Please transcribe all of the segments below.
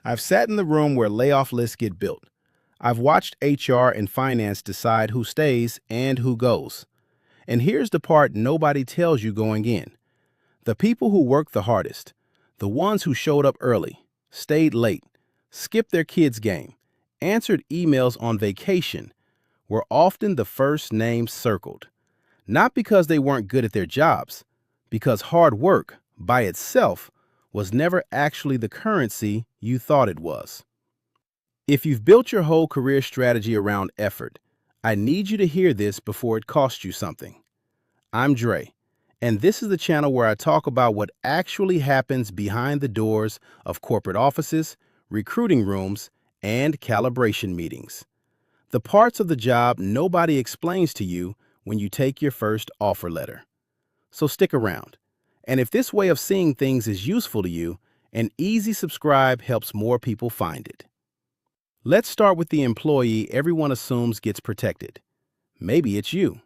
I've sat in the room where layoff lists get built. I've watched HR and finance decide who stays and who goes. And here's the part nobody tells you going in. The people who worked the hardest, the ones who showed up early, stayed late, skipped their kids' game, answered emails on vacation, were often the first names circled. Not because they weren't good at their jobs, because hard work, by itself, was never actually the currency you thought it was. If you've built your whole career strategy around effort, I need you to hear this before it costs you something. I'm Dre, and this is the channel where I talk about what actually happens behind the doors of corporate offices, recruiting rooms, and calibration meetings. The parts of the job nobody explains to you when you take your first offer letter. So stick around. And if this way of seeing things is useful to you, an easy subscribe helps more people find it. Let's start with the employee everyone assumes gets protected. Maybe it's you.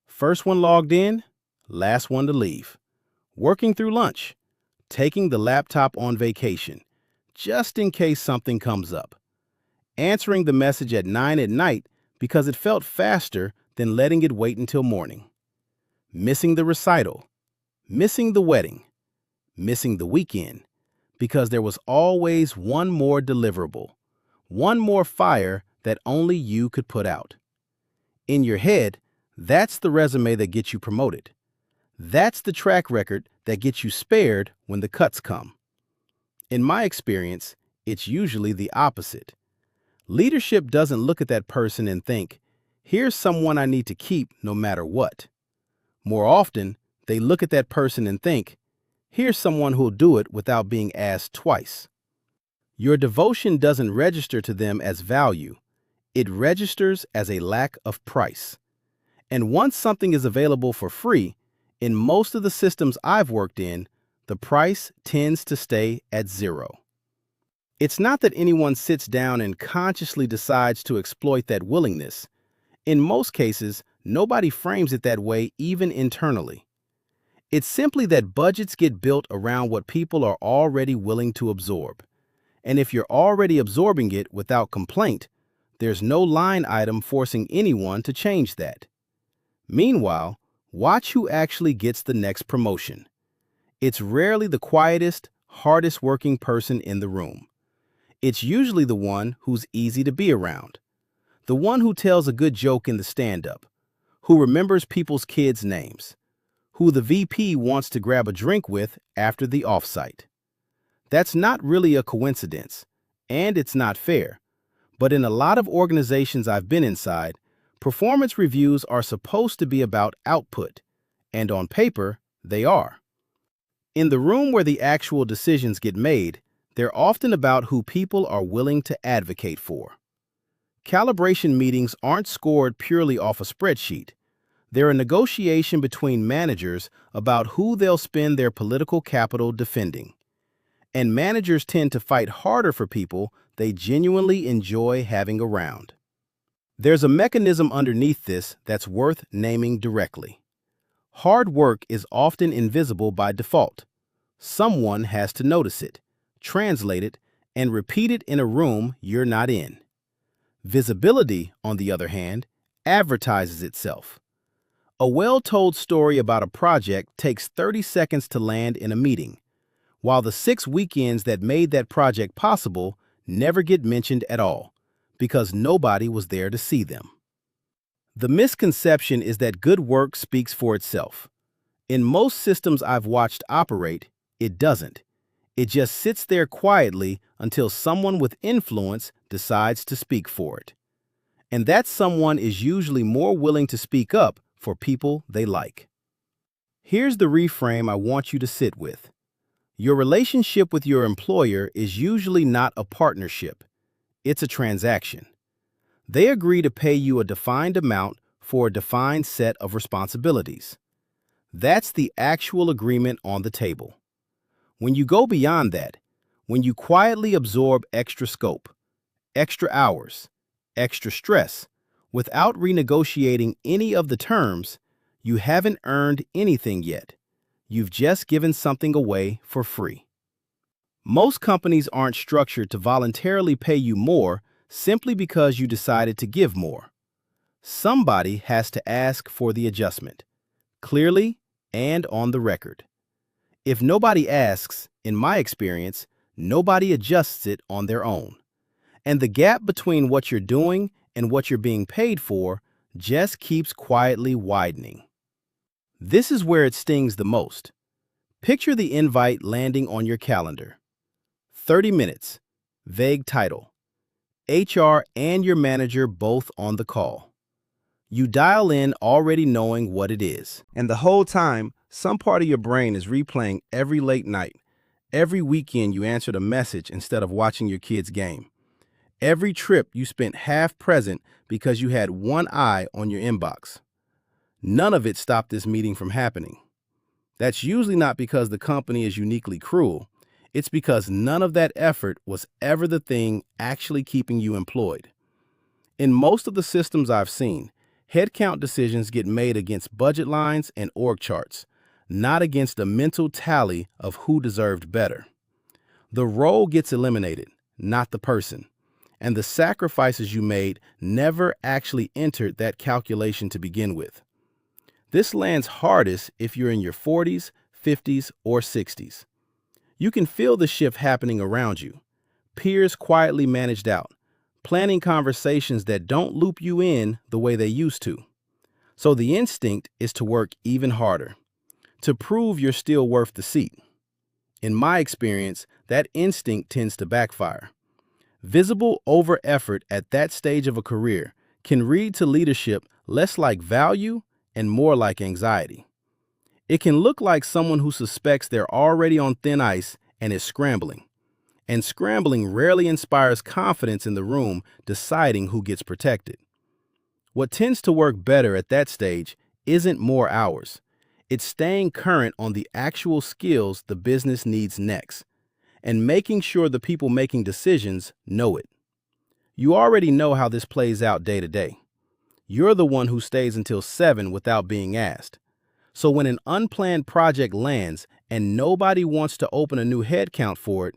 First one logged in, last one to leave. Working through lunch, taking the laptop on vacation, just in case something comes up. Answering the message at 9 at night because it felt faster than letting it wait until morning. Missing the recital, missing the wedding, missing the weekend, because there was always one more deliverable, one more fire that only you could put out. In your head, that's the resume that gets you promoted. That's the track record that gets you spared when the cuts come. In my experience, it's usually the opposite. Leadership doesn't look at that person and think, here's someone I need to keep no matter what. More often, they look at that person and think, here's someone who'll do it without being asked twice. Your devotion doesn't register to them as value. It registers as a lack of price. And once something is available for free, in most of the systems I've worked in, the price tends to stay at zero. It's not that anyone sits down and consciously decides to exploit that willingness. In most cases, nobody frames it that way even internally. It's simply that budgets get built around what people are already willing to absorb. And if you're already absorbing it without complaint, there's no line item forcing anyone to change that. Meanwhile, watch who actually gets the next promotion. It's rarely the quietest, hardest working person in the room. It's usually the one who's easy to be around. The one who tells a good joke in the stand-up, who remembers people's kids' names, who the VP wants to grab a drink with after the offsite. That's not really a coincidence, and it's not fair. But in a lot of organizations I've been inside, performance reviews are supposed to be about output, and on paper, they are. In the room where the actual decisions get made, they're often about who people are willing to advocate for. Calibration meetings aren't scored purely off a spreadsheet. They're a negotiation between managers about who they'll spend their political capital defending. And managers tend to fight harder for people they genuinely enjoy having around. There's a mechanism underneath this that's worth naming directly. Hard work is often invisible by default. Someone has to notice it, translate it, and repeat it in a room you're not in. Visibility, on the other hand, advertises itself. A well-told story about a project takes 30 seconds to land in a meeting, while the 6 weekends that made that project possible never get mentioned at all, because nobody was there to see them. The misconception is that good work speaks for itself. In most systems I've watched operate, it doesn't. It just sits there quietly until someone with influence decides to speak for it. And that someone is usually more willing to speak up for people they like. Here's the reframe I want you to sit with. Your relationship with your employer is usually not a partnership. It's a transaction. They agree to pay you a defined amount for a defined set of responsibilities. That's the actual agreement on the table. When you go beyond that, when you quietly absorb extra scope, extra hours, extra stress, without renegotiating any of the terms, you haven't earned anything yet. You've just given something away for free. Most companies aren't structured to voluntarily pay you more simply because you decided to give more. Somebody has to ask for the adjustment, clearly and on the record. If nobody asks, in my experience, nobody adjusts it on their own. And the gap between what you're doing and what you're being paid for just keeps quietly widening. This is where it stings the most. Picture the invite landing on your calendar. 30 minutes, vague title, HR and your manager both on the call. You dial in already knowing what it is. And the whole time, some part of your brain is replaying every late night, every weekend you answered a message instead of watching your kid's game, every trip you spent half present because you had one eye on your inbox. None of it stopped this meeting from happening. That's usually not because the company is uniquely cruel. It's because none of that effort was ever the thing actually keeping you employed. In most of the systems I've seen, headcount decisions get made against budget lines and org charts, not against a mental tally of who deserved better. The role gets eliminated, not the person, and the sacrifices you made never actually entered that calculation to begin with. This lands hardest if you're in your 40s, 50s, or 60s. You can feel the shift happening around you. Peers quietly managed out, planning conversations that don't loop you in the way they used to. So the instinct is to work even harder, to prove you're still worth the seat. In my experience, that instinct tends to backfire. Visible over-effort at that stage of a career can read to leadership less like value and more like anxiety. It can look like someone who suspects they're already on thin ice and is scrambling. And scrambling rarely inspires confidence in the room deciding who gets protected. What tends to work better at that stage isn't more hours. It's staying current on the actual skills the business needs next, and making sure the people making decisions know it. You already know how this plays out day to day. You're the one who stays until 7 without being asked. So when an unplanned project lands and nobody wants to open a new headcount for it,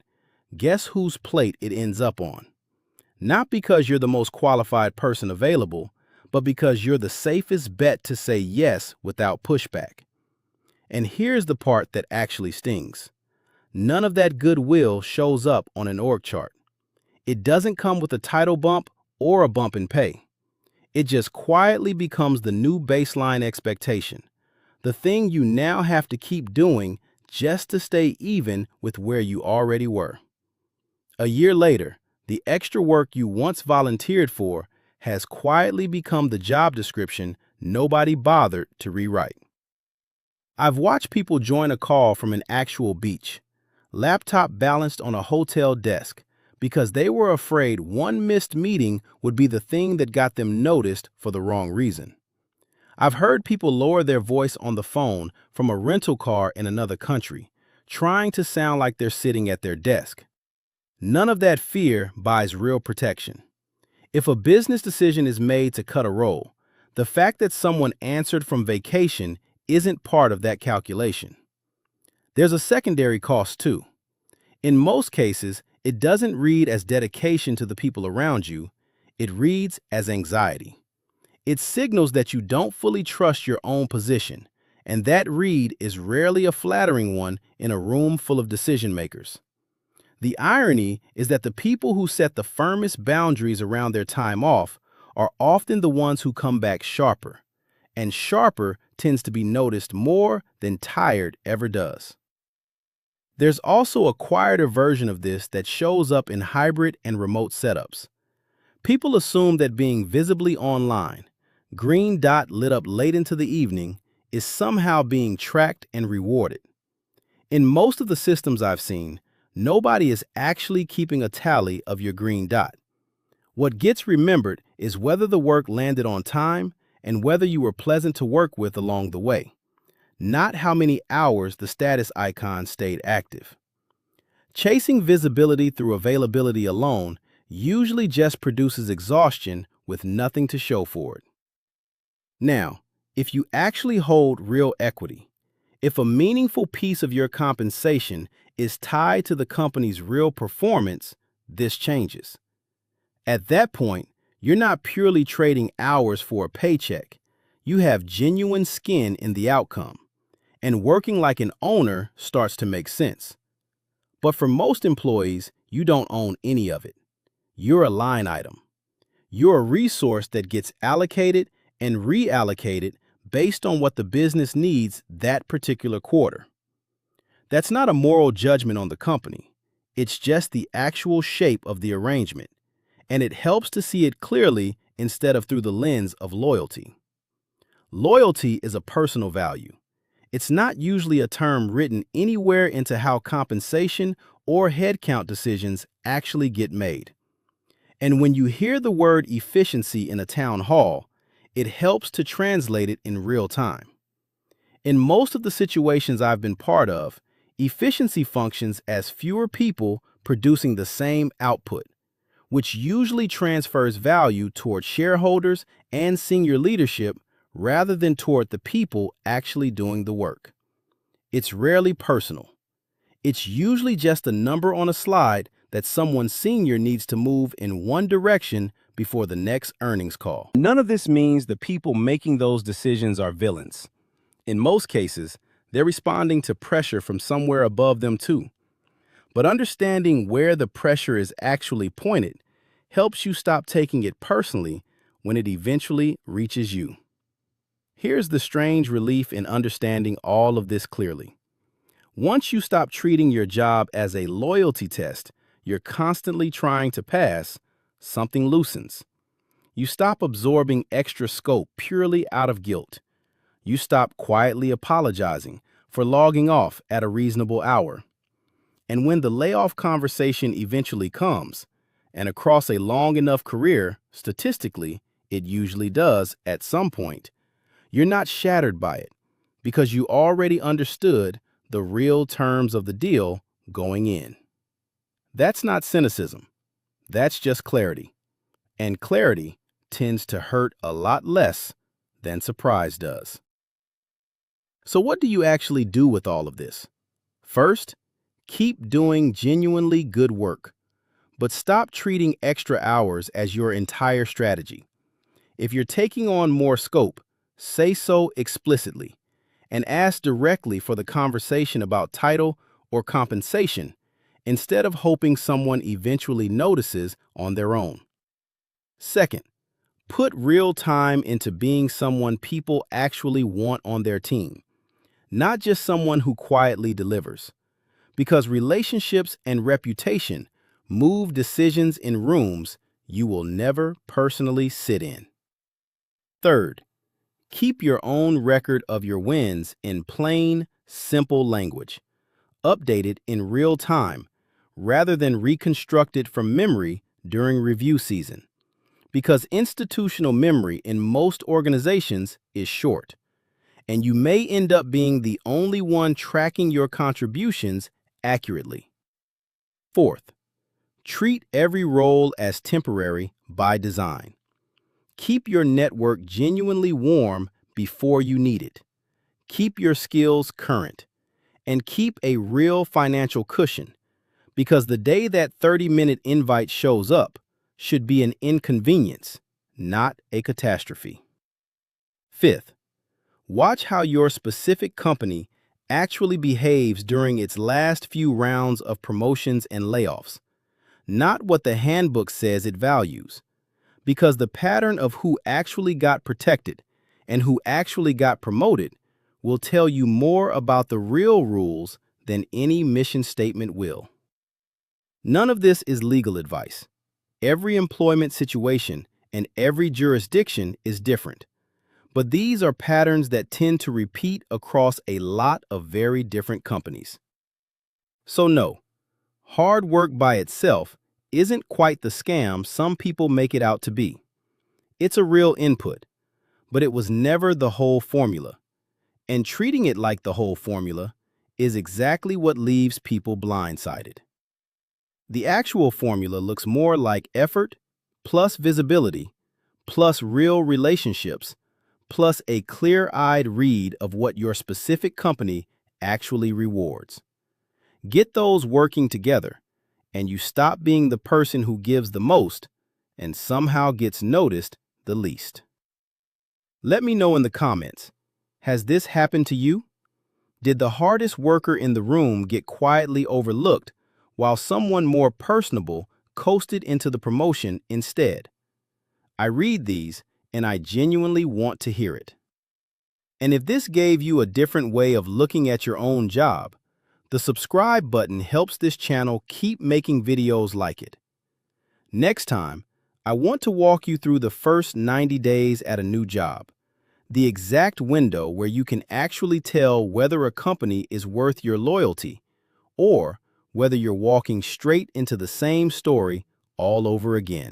guess whose plate it ends up on? Not because you're the most qualified person available, but because you're the safest bet to say yes without pushback. And here's the part that actually stings. None of that goodwill shows up on an org chart. It doesn't come with a title bump or a bump in pay. It just quietly becomes the new baseline expectation, the thing you now have to keep doing just to stay even with where you already were. A year later, the extra work you once volunteered for has quietly become the job description nobody bothered to rewrite. I've watched people join a call from an actual beach, laptop balanced on a hotel desk, because they were afraid one missed meeting would be the thing that got them noticed for the wrong reason. I've heard people lower their voice on the phone from a rental car in another country, trying to sound like they're sitting at their desk. None of that fear buys real protection. If a business decision is made to cut a roll, the fact that someone answered from vacation isn't part of that calculation. There's a secondary cost too. In most cases, it doesn't read as dedication to the people around you, it reads as anxiety. It signals that you don't fully trust your own position, and that read is rarely a flattering one in a room full of decision makers. The irony is that the people who set the firmest boundaries around their time off are often the ones who come back sharper, and sharper tends to be noticed more than tired ever does. There's also a quieter version of this that shows up in hybrid and remote setups. People assume that being visibly online, green dot lit up late into the evening, is somehow being tracked and rewarded. In most of the systems I've seen, nobody is actually keeping a tally of your green dot. What gets remembered is whether the work landed on time and whether you were pleasant to work with along the way, not how many hours the status icon stayed active. Chasing visibility through availability alone usually just produces exhaustion with nothing to show for it. Now, if you actually hold real equity, if a meaningful piece of your compensation is tied to the company's real performance, this changes. At that point, you're not purely trading hours for a paycheck. You have genuine skin in the outcome, and working like an owner starts to make sense. But for most employees, you don't own any of it. You're a line item. You're a resource that gets allocated and reallocated based on what the business needs that particular quarter. That's not a moral judgment on the company. It's just the actual shape of the arrangement, and it helps to see it clearly instead of through the lens of loyalty. Loyalty is a personal value. It's not usually a term written anywhere into how compensation or headcount decisions actually get made. And when you hear the word efficiency in a town hall, it helps to translate it in real time. In most of the situations I've been part of, efficiency functions as fewer people producing the same output, which usually transfers value toward shareholders and senior leadership rather than toward the people actually doing the work. It's rarely personal. It's usually just a number on a slide that someone senior needs to move in one direction before the next earnings call. None of this means the people making those decisions are villains. In most cases, they're responding to pressure from somewhere above them too. But understanding where the pressure is actually pointed helps you stop taking it personally when it eventually reaches you. Here's the strange relief in understanding all of this clearly. Once you stop treating your job as a loyalty test you're constantly trying to pass, something loosens. You stop absorbing extra scope purely out of guilt. You stop quietly apologizing for logging off at a reasonable hour. And when the layoff conversation eventually comes, and across a long enough career, statistically, it usually does at some point, you're not shattered by it because you already understood the real terms of the deal going in. That's not cynicism. That's just clarity. And clarity tends to hurt a lot less than surprise does. So what do you actually do with all of this? First, keep doing genuinely good work, but stop treating extra hours as your entire strategy. If you're taking on more scope, say so explicitly and ask directly for the conversation about title or compensation instead of hoping someone eventually notices on their own. Second, put real time into being someone people actually want on their team, not just someone who quietly delivers. Because relationships and reputation move decisions in rooms you will never personally sit in. Third, keep your own record of your wins in plain, simple language, updated in real time, rather than reconstructed from memory during review season. Because institutional memory in most organizations is short, and you may end up being the only one tracking your contributions accurately. Fourth, treat every role as temporary by design. Keep your network genuinely warm before you need it. Keep your skills current, and keep a real financial cushion, because the day that 30-minute invite shows up should be an inconvenience, not a catastrophe. Fifth, watch how your specific company actually behaves during its last few rounds of promotions and layoffs, not what the handbook says it values, because the pattern of who actually got protected and who actually got promoted will tell you more about the real rules than any mission statement will. None of this is legal advice. Every employment situation and every jurisdiction is different. But these are patterns that tend to repeat across a lot of very different companies. So no, hard work by itself isn't quite the scam some people make it out to be. It's a real input, but it was never the whole formula. And treating it like the whole formula is exactly what leaves people blindsided. The actual formula looks more like effort plus visibility plus real relationships plus a clear-eyed read of what your specific company actually rewards. Get those working together, and you stop being the person who gives the most and somehow gets noticed the least. Let me know in the comments, has this happened to you? Did the hardest worker in the room get quietly overlooked while someone more personable coasted into the promotion instead? I read these and I genuinely want to hear it. And if this gave you a different way of looking at your own job, the subscribe button helps this channel keep making videos like it. Next time, I want to walk you through the first 90 days at a new job, the exact window where you can actually tell whether a company is worth your loyalty or whether you're walking straight into the same story all over again.